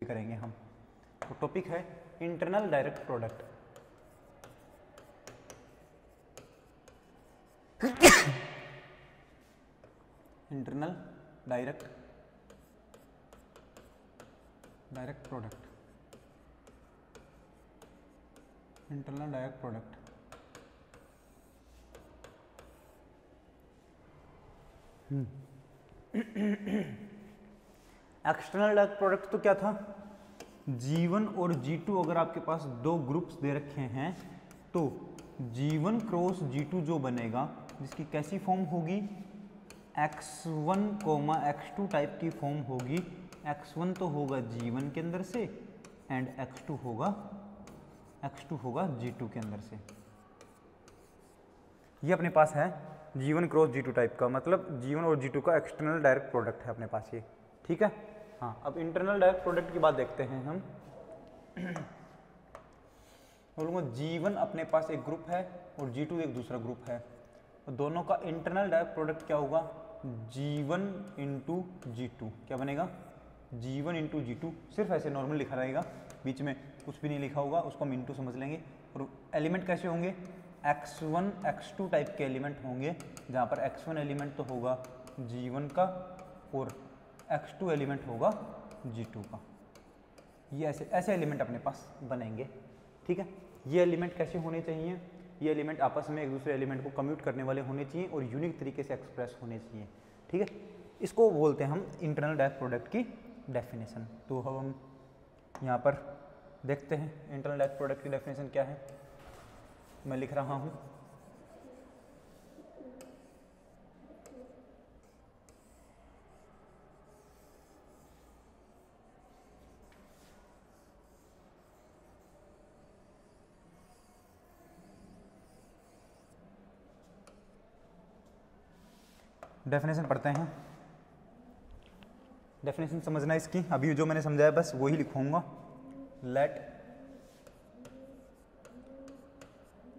करेंगे हम। तो टॉपिक है internal direct product. Internal direct product, internal direct product. External direct product तो क्या था, G1 और G2 अगर आपके पास दो ग्रुप्स दे रखे हैं तो G1 क्रॉस G2 जो बनेगा, जिसकी कैसी फॉर्म होगी, X1, X2 टाइप की फॉर्म होगी। X1 तो होगा G1 के अंदर से एंड X2 होगा G2 के अंदर से। ये अपने पास है G1 क्रॉस G2 टाइप का, मतलब G1 और G2 का एक्सटर्नल डायरेक्ट प्रोडक्ट है अपने पास ये, ठीक है। हाँ, अब इंटरनल डायरेक्ट प्रोडक्ट की बात देखते हैं हम। बोलूँगा G1 अपने पास एक ग्रुप है और G2 एक दूसरा ग्रुप है, तो दोनों का इंटरनल डायरेक्ट प्रोडक्ट क्या होगा, G1 इंटू G2। क्या बनेगा, G1 इंटू G2। सिर्फ ऐसे नॉर्मल लिखा रहेगा, बीच में कुछ भी नहीं लिखा होगा, उसको हम इंटू समझ लेंगे। और एलिमेंट कैसे होंगे, X1 X2 टाइप के एलिमेंट होंगे, जहाँ पर X1 एलिमेंट तो होगा G1 का और X2 एलिमेंट होगा G2 का। ये ऐसे एलिमेंट अपने पास बनेंगे, ठीक है। ये एलिमेंट कैसे होने चाहिए, ये एलिमेंट आपस में एक दूसरे एलिमेंट को कम्यूट करने वाले होने चाहिए और यूनिक तरीके से एक्सप्रेस होने चाहिए, ठीक है। इसको बोलते हैं हम इंटरनल डायरेक्ट प्रोडक्ट की डेफिनेशन। तो हम यहाँ पर देखते हैं इंटरनल डायरेक्ट प्रोडक्ट की डेफिनेशन क्या है। मैं लिख रहा हूँ, डेफिनेशन पढ़ते हैं। डेफिनेशन समझना इसकी, अभी जो मैंने समझाया बस वही लिखूंगा। Let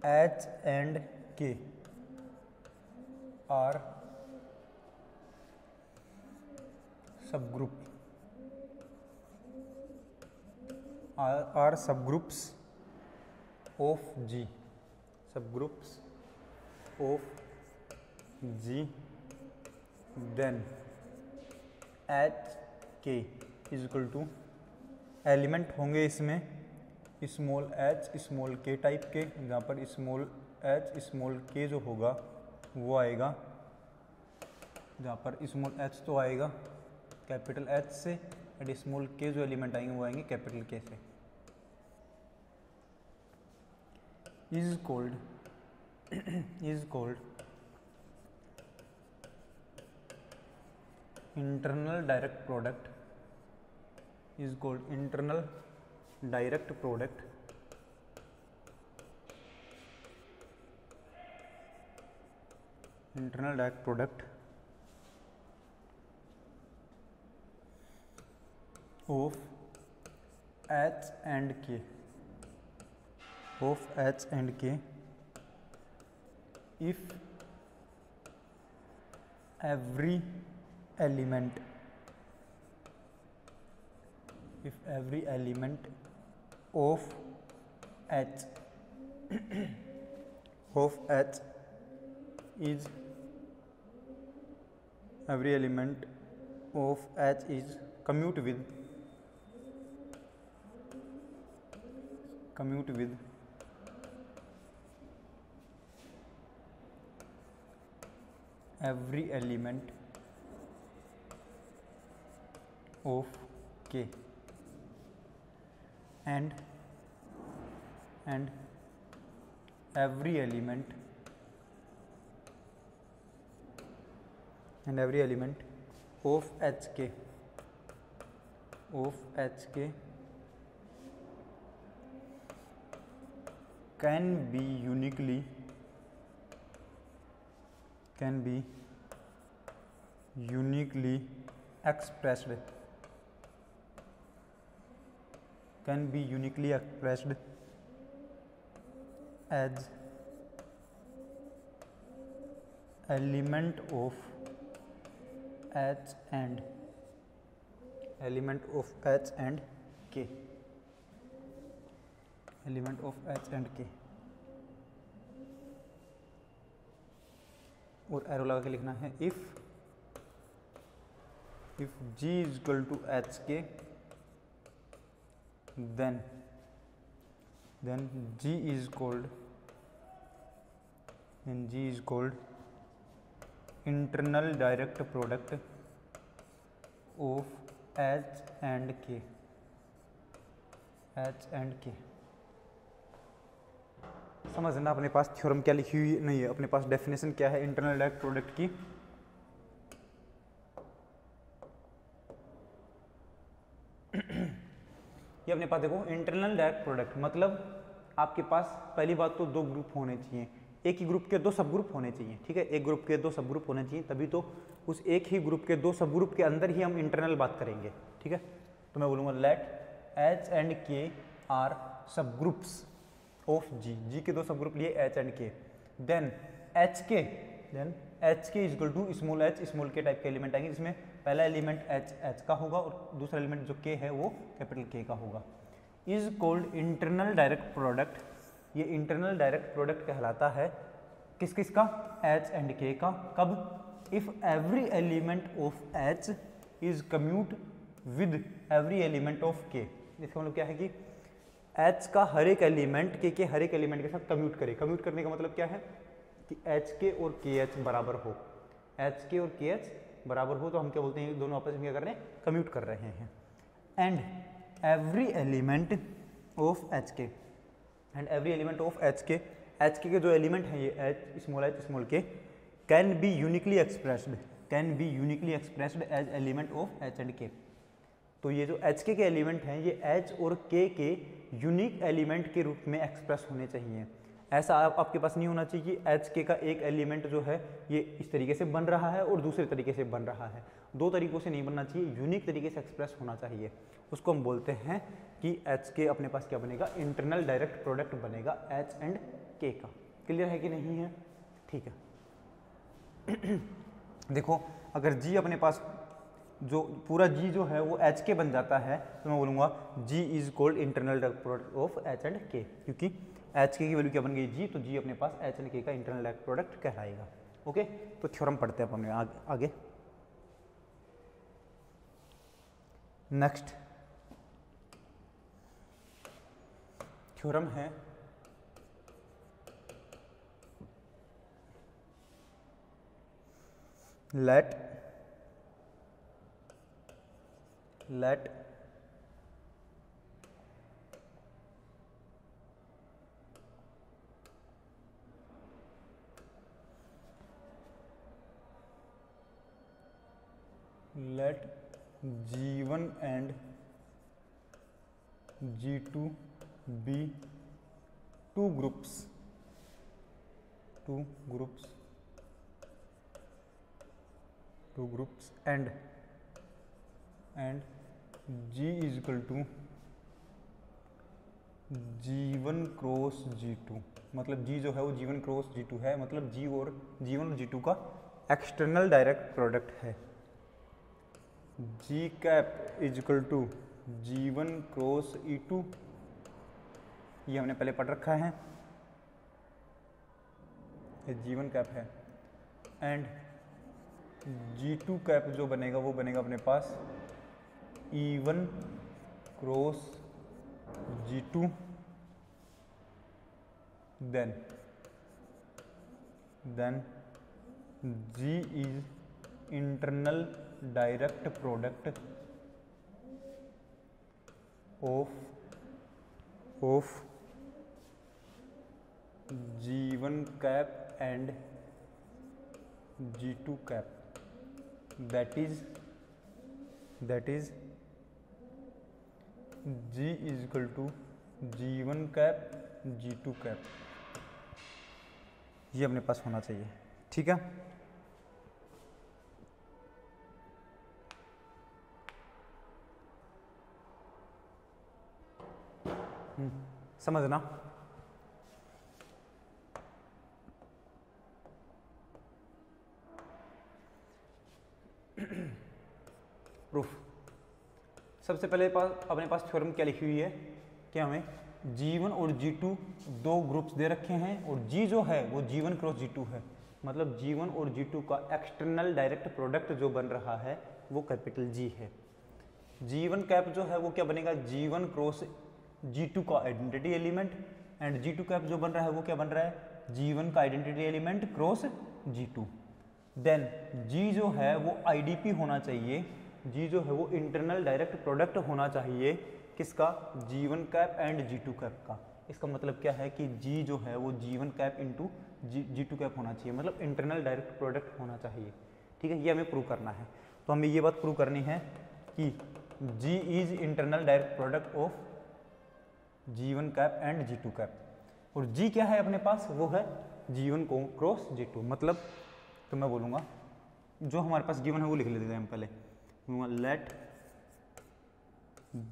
H and K are subgroups of G, subgroups of G, then H K is equal to, element होंगे इसमें small h small k type के, जहाँ पर स्मॉल h स्मॉल k जो होगा वो आएगा, जहाँ पर स्मॉल h तो आएगा कैपिटल H से एंड स्मॉल k जो एलिमेंट आएंगे वो आएंगे कैपिटल K से। Is called internal direct product, is called internal direct product of H and K, if every element of H is commute with every element of K and every element of HK can be uniquely expressed as element of H and के, element of H and K, और arrow लगा के लिखना है if g is equal to H K then G is called internal direct product of H and K. समझना अपने पास theorem क्या लिखी हुई नहीं है, अपने पास डेफिनेशन क्या है इंटरनल डायरेक्ट प्रोडक्ट की। ये अपने पास देखो इंटरनल डायरेक्ट प्रोडक्ट मतलब आपके पास पहली बात तो दो ग्रुप होने चाहिए, एक ही ग्रुप के दो सब ग्रुप होने चाहिए, ठीक है, एक ग्रुप के दो सब ग्रुप होने चाहिए, तभी तो उस एक ही ग्रुप के दो सब ग्रुप के अंदर ही हम इंटरनल बात करेंगे, ठीक है। तो मैं बोलूँगा लेट एच एंड के आर सब ग्रुप्स ऑफ जी के दो सब ग्रुप लिए एच एंड के, देन एच के इज इक्वल टू स्मॉल के टाइप के एलिमेंट आएंगे, जिसमें पहला एलिमेंट एच का होगा और दूसरा एलिमेंट जो के है वो कैपिटल के का होगा। Is called internal direct product, ये इंटरनल डायरेक्ट प्रोडक्ट कहलाता है किस किस का, एच एंड के का। कब? If every element of H is commute with every element of के। इसका मतलब क्या है कि एच का हर एक एलिमेंट के हर एक एलिमेंट के साथ कम्यूट करे। कम्यूट करने का मतलब क्या है कि एच के और के एच बराबर हो, एच के और के एच बराबर हो, तो हम क्या बोलते हैं, दोनों आपस में क्या कर रहे हैं, कम्यूट कर रहे हैं। And every element of H K, and every element of H K जो एलिमेंट हैं ये H small K can be uniquely expressed as element of H and K. तो ये जो एच के एलिमेंट हैं ये एच और के यूनिक एलिमेंट के रूप में एक्सप्रेस होने चाहिए। ऐसा आपके पास नहीं होना चाहिए कि एच के का एक एलिमेंट जो है ये इस तरीके से बन रहा है और दूसरे तरीके से बन रहा है, दो तरीकों से नहीं बनना चाहिए, यूनिक तरीके से एक्सप्रेस होना चाहिए। उसको हम बोलते हैं कि एच के अपने पास क्या बनेगा, इंटरनल डायरेक्ट प्रोडक्ट बनेगा एच एंड के का। क्लियर है कि नहीं है? ठीक है। देखो अगर जी अपने पास जो पूरा जी जो है वो एच के बन जाता है तो मैं बोलूँगा G is called internal direct product of H and K, क्योंकि एच के की वैल्यू क्या बन गई जी, तो जी अपने पास एच एंड के का इंटरनल डायरेक्ट प्रोडक्ट कहलाएगा। ओके, तो थ्योरम पढ़ते हैं अपन आगे। नेक्स्ट थ्योरम है let G1 and G2 be two groups and G is equal to G1 cross G2। मतलब G जो है वो G1 क्रॉस G2 है, मतलब G1 और G2 का एक्सटर्नल डायरेक्ट प्रोडक्ट है। G cap is equal to G1 cross E2, ये हमने पहले पढ़ रखा है, ये G1 कैप है। एंड G2 कैप जो बनेगा वो बनेगा अपने पास E1 cross G2, then G is internal direct product of G1 cap and G2 cap, that is G is equal to G1 cap G2 cap, ये अपने पास होना चाहिए। ठीक है, समझना। प्रूफ सबसे सबसे पहले अपने पास थ्योरम क्या लिखी हुई है कि हमें G1 और G2 दो ग्रुप्स दे रखे हैं और G जो है वो G1 क्रॉस G2 है, मतलब G1 और G2 का एक्सटर्नल डायरेक्ट प्रोडक्ट जो बन रहा है वो कैपिटल G है। G1 कैप जो है वो क्या बनेगा, G1 क्रॉस G2 का identity element, and G2 cap जो बन रहा है वो क्या बन रहा है, G1 का identity element cross G2। Then G जो है वो IDP होना चाहिए, G जो है वो इंटरनल डायरेक्ट प्रोडक्ट होना चाहिए किसका, G1 cap and G2 cap का। इसका मतलब क्या है कि G जो है वो G1 cap into G2 cap होना चाहिए, मतलब इंटरनल डायरेक्ट प्रोडक्ट होना चाहिए। ठीक है, ये हमें प्रूव करना है। तो हमें ये बात प्रूव करनी है कि G is internal direct product of G1 cap and G2 cap, और G क्या है अपने पास, वो है G1 को क्रॉस G2। मतलब तो मैं बोलूँगा जो हमारे पास गिवन है वो लिख लेते हैं हम पहले, let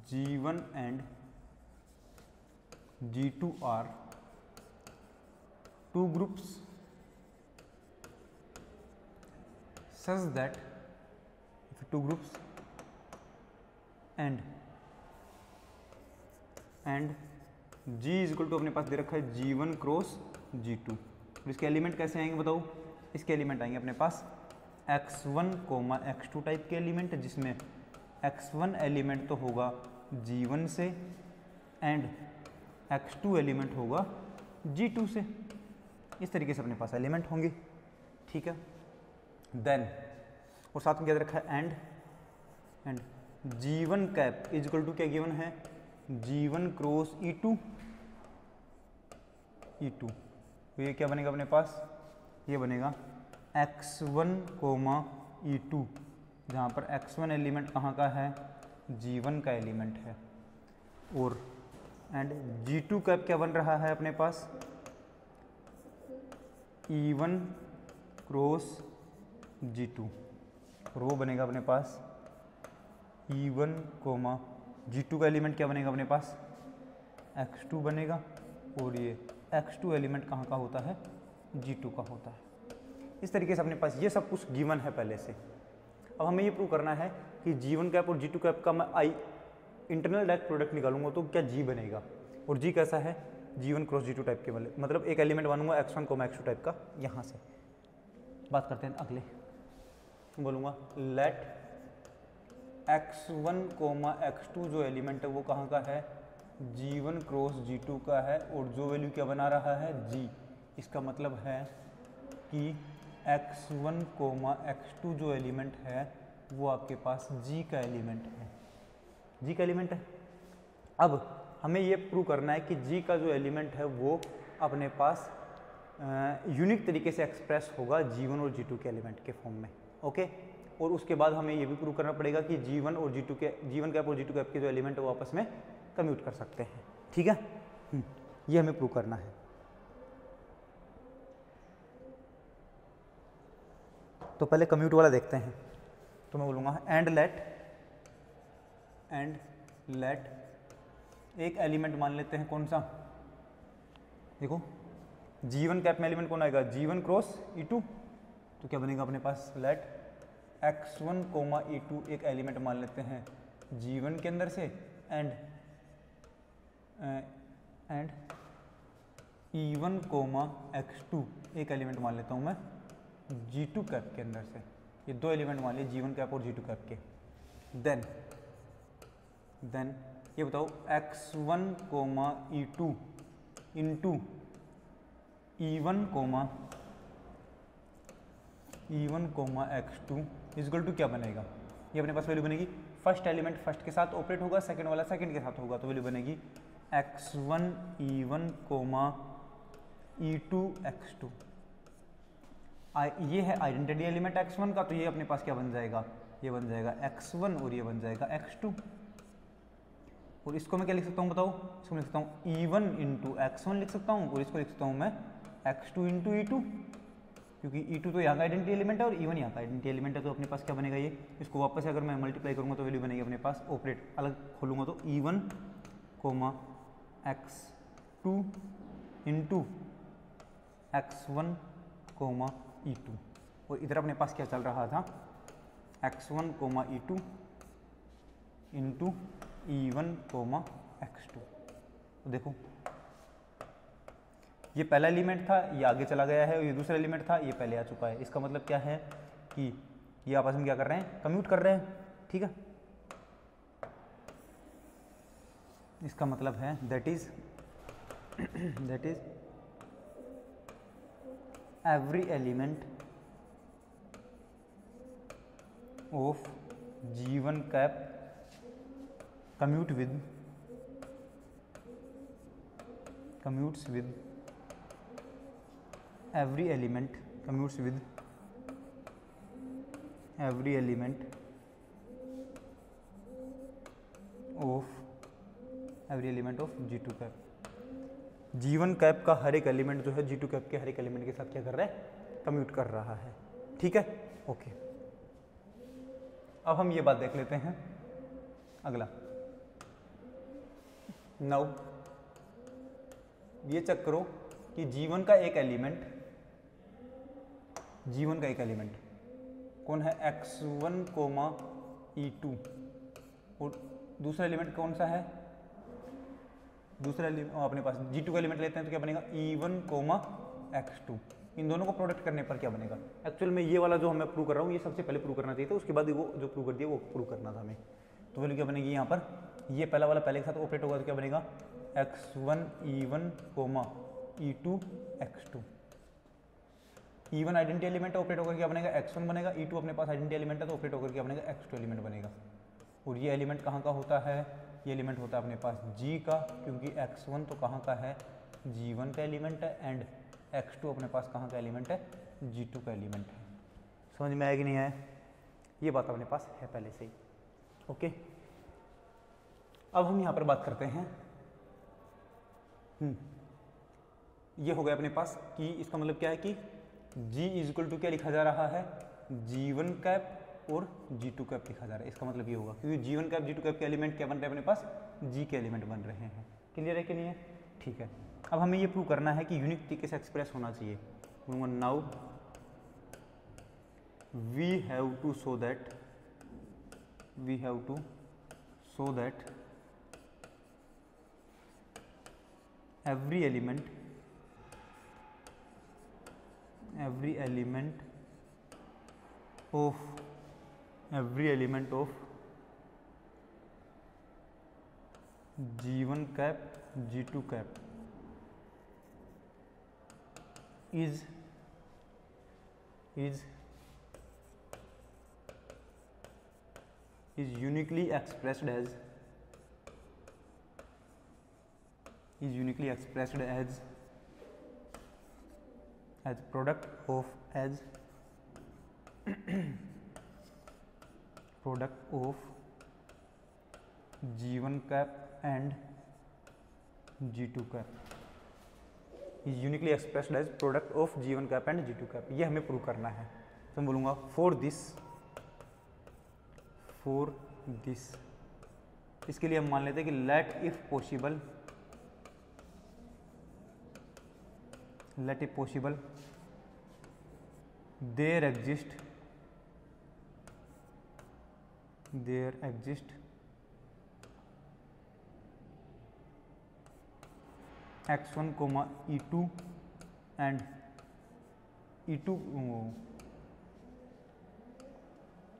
G1 and G2 are two groups such that two groups and G is equal to अपने पास दे रखा है G1 क्रॉस G2। और इसके एलिमेंट कैसे आएंगे बताओ, इसके एलिमेंट आएंगे अपने पास x1 x2 टाइप के एलिमेंट, जिसमें x1 एलिमेंट तो होगा G1 से एंड x2 एलिमेंट होगा G2 से। इस तरीके से अपने पास एलिमेंट होंगे। ठीक है, देन और साथ में क्या दे रखा है and G1 cap is equal to क्या गिवन है, G1 क्रॉस E2। तो ये क्या बनेगा अपने पास, ये बनेगा x1 E2, जहाँ पर x1 एलिमेंट कहाँ का है, G1 का एलिमेंट है, और एंड G2 कैप क्या बन रहा है अपने पास, E1 क्रॉस G2, और वो बनेगा अपने पास E1 G2 का एलिमेंट क्या बनेगा अपने पास, x2 बनेगा, और ये x2 एलिमेंट कहाँ का होता है, G2 का होता है। इस तरीके से अपने पास ये सब कुछ गिवन है पहले से। अब हमें ये प्रूव करना है कि G1 कैप और G2 कैप का मैं इंटरनल डायरेक्ट प्रोडक्ट निकालूंगा तो क्या G बनेगा, और G कैसा है, G1 क्रॉस G2 टाइप के वाले, मतलब एक एलिमेंट बनूंगा x1 x2 टाइप का। यहाँ से बात करते हैं अगले, बोलूँगा लेट x1 x2 जो एलिमेंट है वो कहाँ का है, G1 क्रॉस G2 का है, और जो वैल्यू क्या बना रहा है, G। इसका मतलब है कि x1 x2 जो एलिमेंट है वो आपके पास G का एलिमेंट है, G का एलिमेंट है। अब हमें ये प्रूव करना है कि G का जो एलिमेंट है वो अपने पास यूनिक तरीके से एक्सप्रेस होगा G1 और G2 के एलिमेंट के फॉर्म में। ओके, और उसके बाद हमें ये भी प्रूव करना पड़ेगा कि G1 कैप और G2 कैप के जो एलिमेंट है वो आपस में कम्यूट कर सकते हैं। ठीक है, ये हमें प्रूव करना है। तो पहले कम्यूट वाला देखते हैं। तो मैं बोलूँगा एंड लेट एक एलिमेंट मान लेते हैं, कौन सा, देखो G1 कैप में एलिमेंट कौन आएगा, G1 क्रॉस E2। तो क्या बनेगा अपने पास, लेट x1 E2 एक एलिमेंट मान लेते हैं G1 के अंदर से, एंड E1 x2 एक एलिमेंट मान लेता हूँ मैं G2 कैप के अंदर से। ये दो एलिमेंट मान लिए G1 कैप और G2 कैप के। देन ये बताओ x1 E2 into E1 x2 equal to क्या बनेगा, ये अपने पास वैल्यू बनेगी, फर्स्ट एलिमेंट फर्स्ट के साथ ऑपरेट होगा, सेकंड वाला सेकंड के साथ होगा, तो वैल्यू बनेगी x1 E1 E2 x2। ये है आइडेंटिटी एलिमेंट x1 का, तो ये अपने पास क्या बन जाएगा, ये बन जाएगा x1 और ये बन जाएगा x2। और इसको मैं क्या लिख सकता हूँ बताओ, इसको लिख सकता हूँ E1 इंटू x1 लिख सकता हूँ, और इसको लिख सकता हूँ मैं x2 इंटू E2, क्योंकि E2 तो यहाँ का आइडेंटिटी एलिमेंट है और E1 यहाँ का आइडेंटिटी एलिमेंट है। तो अपने पास क्या बनेगा, ये इसको वापस अगर मैं मल्टीप्लाई करूँगा तो वैल्यू बनेगी अपने पास, ऑपरेट अलग खोलूँगा तो E1 x2 into x1 E2, और इधर अपने पास क्या चल रहा था, x1 E2 into E1 comma x2। तो देखो ये पहला एलिमेंट था, ये आगे चला गया है, और ये दूसरा एलिमेंट था, ये पहले आ चुका है। इसका मतलब क्या है कि ये आपस में क्या कर रहे हैं, कम्यूट कर रहे हैं, ठीक है। इसका मतलब है that is every element of G1 cap commutes with every element of G2 cap। G1 cap का हर एक एलिमेंट जो है G2 कैप के हर एक एलिमेंट के साथ क्या कर रहा है, कम्यूट कर रहा है, ठीक है, ओके। अब हम ये बात देख लेते हैं अगला। नाउ ये चेक करो कि G1 का एक एलिमेंट कौन है, x1 कोमा E2, और दूसरा एलिमेंट कौन सा है, दूसरा अपने पास G2 का एलिमेंट लेते हैं तो क्या बनेगा, E1 कोमा x2। इन दोनों को प्रोडक्ट करने पर क्या बनेगा, एक्चुअल में ये वाला जो मैं प्रूव कर रहा हूँ ये सबसे पहले प्रूव करना चाहिए था, उसके बाद वो जो प्रूव कर दिया वो प्रूव करना था हमें। तो वैल्यू क्या बनेगी यहाँ पर, ये पहला वाला पहले के साथ ऑपरेट होगा तो क्या बनेगा, x1 E1 coma E2 x2। E1 identity element operate होकर क्या बनेगा, x1 बनेगा, E2 अपने पास आइडेंटिटी एलिमेंट है तो ऑपरेट होकर क्या बनेगा, x2 एलिमेंट बनेगा। और ये एलिमेंट कहाँ का होता है, ये एलिमेंट होता है अपने पास G का, क्योंकि x1 तो कहाँ का है, G1 का एलिमेंट है, एंड x2 अपने पास कहाँ का एलिमेंट है, G2 का एलिमेंट है। समझ में आया कि नहीं आया, ये बात अपने पास है पहले से ही, ओके। अब हम यहाँ पर बात करते हैं, ये हो गया अपने पास कि इसका मतलब क्या है कि G इज इक्वल टू क्या लिखा जा रहा है, G1 कैप और G2 कैप लिखा जा रहा है। इसका मतलब ये होगा क्योंकि G1 कैप G2 कैप के एलिमेंट क्या बन रहे हैं अपने पास, G के एलिमेंट बन रहे हैं। क्लियर है कि नहीं है, ठीक है। अब हमें ये प्रूव करना है कि यूनिक तरीके से एक्सप्रेस होना चाहिए। Now we have to show that every element of G1 cap G2 cap is uniquely expressed as product of G1 cap and G2 cap is uniquely expressed as product of G1 cap and G2 cap। ये हमें prove करना है, तो मैं बोलूँगा for this इसके लिए हम मान लेते हैं कि let if possible there exist x1 comma E2 and E2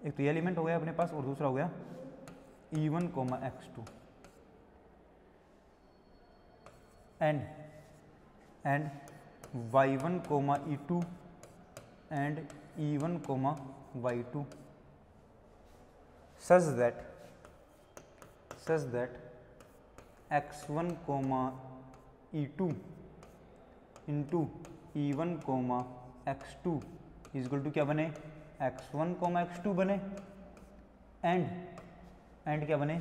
एक तो ये एलिमेंट हो गया अपने पास और दूसरा हो गया E1 comma x2 and y1 comma E2 and E1 comma y2 such that x1 comma E2 into E1 comma x2 is equal to क्या बने, x1 कोमा x2 बने एंड क्या बने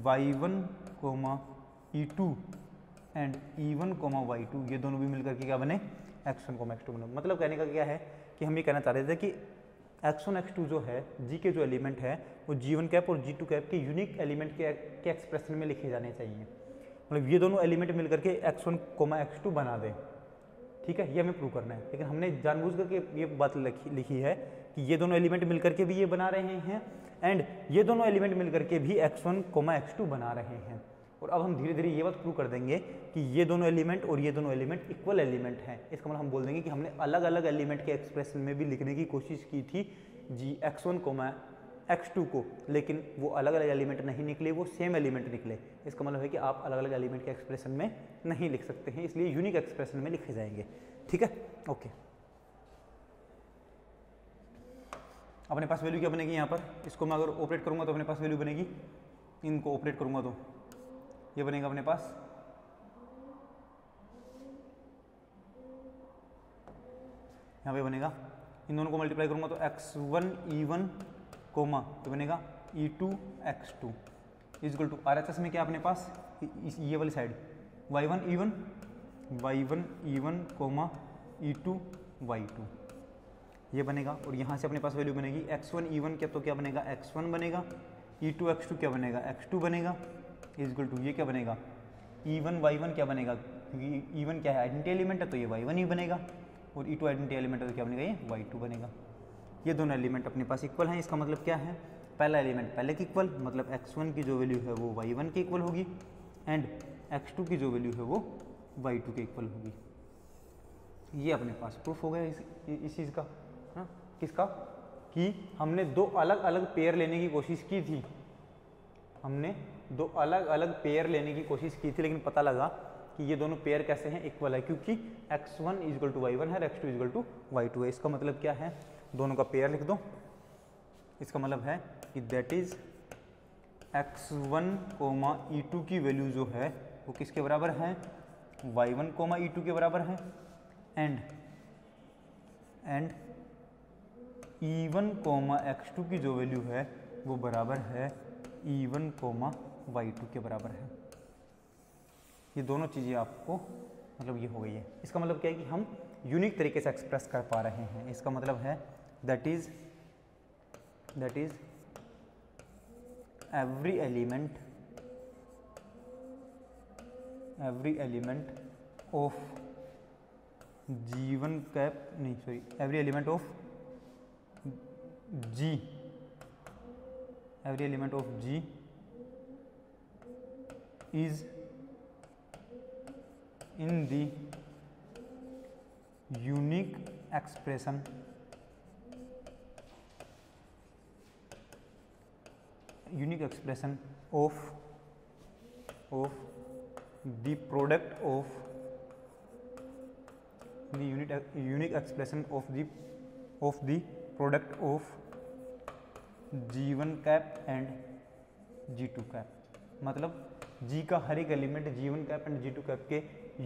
y1 comma E2 and E1 comma y2, ये दोनों भी मिलकर के क्या बने, x1 कोमा x2 बने। मतलब कहने का क्या है कि हम ये कहना चाह रहे थे कि x1 x2 जो है G के जो एलिमेंट है वो G1 कैप और G2 कैप के यूनिक एलिमेंट के एक्सप्रेशन में लिखे जाने चाहिए। मतलब ये दोनों एलिमेंट मिलकर के x1 कोमा x2 बना दें, ठीक है, ये हमें प्रूव करना है। लेकिन हमने जानबूझ करके ये बात लिखी है कि ये दोनों एलिमेंट मिलकर के भी ये बना रहे हैं एंड ये दोनों एलिमेंट मिलकर के भी x1, x2 बना रहे हैं। और अब हम धीरे धीरे ये बात प्रूव कर देंगे कि ये दोनों एलिमेंट और ये दोनों एलिमेंट इक्वल एलिमेंट हैं। इसका मतलब हम बोल देंगे कि हमने अलग अलग एलिमेंट के एक्सप्रेशन में भी लिखने की कोशिश की थी x1, x2 को, लेकिन वो अलग अलग एलिमेंट नहीं निकले, वो सेम एलिमेंट निकले। इसका मतलब है कि आप अलग अलग एलिमेंट के एक्सप्रेशन में नहीं लिख सकते हैं, इसलिए यूनिक एक्सप्रेशन में लिखे जाएंगे। ठीक है, ओके। अपने पास वैल्यू क्या बनेगी यहाँ पर, इसको मैं अगर ऑपरेट करूँगा तो अपने पास वैल्यू बनेगी, इनको ऑपरेट करूँगा तो ये बनेगा अपने पास यहाँ पे बनेगा, इन दोनों को मल्टीप्लाई करूँगा तो x1 e1 कोमा तो बनेगा e2 x2 equal to RHS में क्या अपने पास ये वाली side y1 e1 coma e2 y2 ये बनेगा। और यहाँ से अपने पास वैल्यू बनेगी x1 e1 क्या तो क्या बनेगा x1 बनेगा, e2 x2 क्या बनेगा x2 बनेगा इजल टू ये क्या बनेगा e1 y1 क्या बनेगा, क्योंकि e1 क्या है आइडेंटिटी एलिमेंट है तो ये y1 ही बनेगा, और e2 आइडेंटिटी एलिमेंट है तो क्या बनेगा ये y2 बनेगा। ये दोनों एलिमेंट अपने पास इक्वल हैं। इसका मतलब क्या है, पहला एलिमेंट पहले के इक्वल, मतलब x1 की जो वैल्यू है वो y1 के इक्वल होगी एंड x2 की जो वैल्यू है वो y2 के इक्वल होगी। ये अपने पास प्रूफ हो गया इस चीज़ का, हाँ किसका, कि हमने दो अलग अलग पेयर लेने की कोशिश की थी, हमने दो अलग अलग पेयर लेने की कोशिश की थी, लेकिन पता लगा कि ये दोनों पेयर कैसे हैं, इक्वल है, क्योंकि x1 इजल टू y1 है, x2 इजल टू y2 है। इसका मतलब क्या है, दोनों का पेयर लिख दो। इसका मतलब है कि that is x1 comma e2 की वैल्यू जो है वो किसके बराबर है, y1 कोमा e2 के बराबर है एंड e1 कोमा x2 की जो वैल्यू है वो बराबर है e1 कोमा y2 के बराबर है। ये दोनों चीज़ें आपको मतलब ये हो गई है। इसका मतलब क्या है कि हम यूनिक तरीके से एक्सप्रेस कर पा रहे हैं। इसका मतलब है that is every element of G1 cap नहीं sorry every element of G is in the unique expression of the product of the unique expression of the product of G1 cap and G2 cap. मतलब G का हर एक element G1 cap and G2 cap के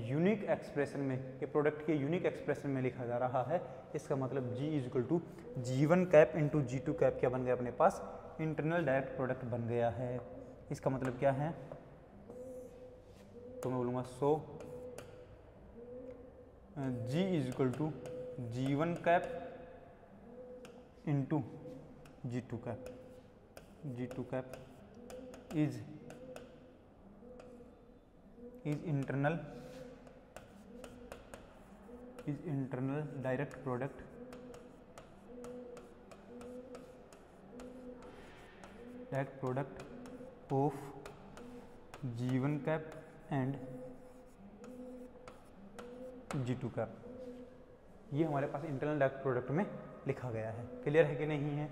unique expression में, के product के unique expression में लिखा जा रहा है। इसका मतलब G is equal to G1 cap into G2 cap क्या बन गया अपने पास, इंटरनल डायरेक्ट प्रोडक्ट बन गया है। इसका मतलब क्या है, तो मैं बोलूँगा so G is equal to G1 cap into G2 cap is internal direct product of G1 cap and G2 cap. ये हमारे पास इंटरनल डायरेक्ट प्रोडक्ट में लिखा गया है। क्लियर है कि नहीं है?